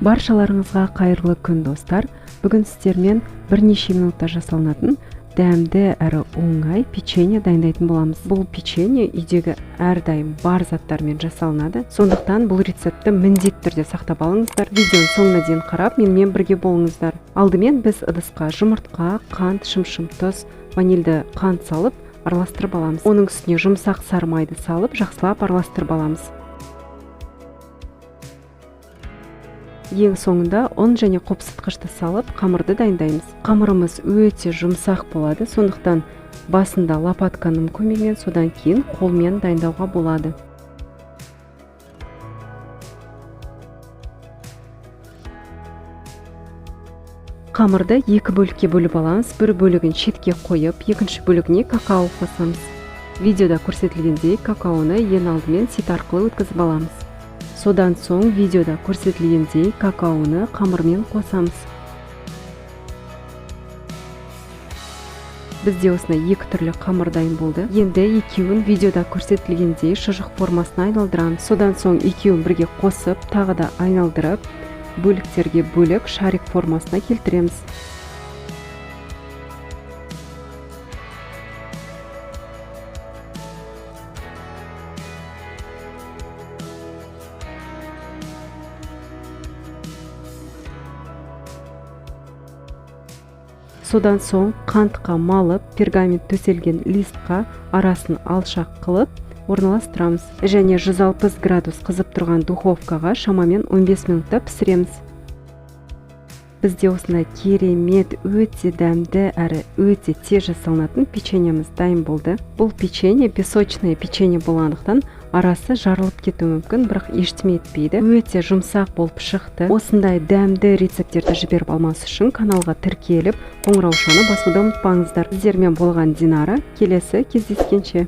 Баршаларыңызға қайырлы күн достар. Бүгін сіздермен бірнеше минутта жасалынатын дәмді әрі оңай печенье дайындайтын боламыз. Бұл печенье үйдегі әрдайым бар заттармен жасалынады. Сондықтан бұл рецепті міндетті түрде сақтап алыңыздар. Видеоны соңына дейін қарап, менімен бірге болыңыздар. Алдымен біз ыдысқа жұмыртқа, қант, шым-шым тұз, ванильді қант салып араластырып аламыз. Оның үстіне жұмсақ сары майды салып жақсылап араластырып аламыз. Ең соңында ұн және қопсытқышты салып қамырды дайындаймыз. Қамырымыз өте жұмсақ болады, сондықтан басында лопатканың көмегімен, содан кейін қолмен дайындауға болады. Қамырды екі бөлікке бөліп аламыз. Бір бөлігін шетке қойып, екінші бөлігіне какао қосамыз. Видеода көрсетілгендей какаоны ең алдымен сит арқылы өткізіп аламыз. Содан соң видеода көрсетілгендей какаоны қамырмен қосамыз. Бізде осындай екі түрлі қамыр дайын болды. Енді екеуін видеода көрсетілгендей шұжық формасына айналдырамыз. Содан соң екеуін бірге қосып, тағы да айналдырып, бөліктерге бөлік шарик формасына келтіреміз. Содан соң қантқа малып, пергамент төселген листқа арасын алшақ қылып орналастырамыз. Және 160 градус қызып тұрған духовкаға шамамен 15 минутта пісіреміз. Бізде осындай керемет, өте дәмді әрі өте тез жасалынатын печеньеміз дайын болды. Бұл печенье песочное печенье болғандықтан арасы жарылып кетуі мүмкін, бірақ ештеме етпейді. Өте жұмсақ болып шықты. Осындай дәмді рецептерді жіберіп алмас үшін каналға тіркеліп, қоңыраушаны басуды ұмытпаңыздар. Сіздермен болған Динара. Келесі кездескенше.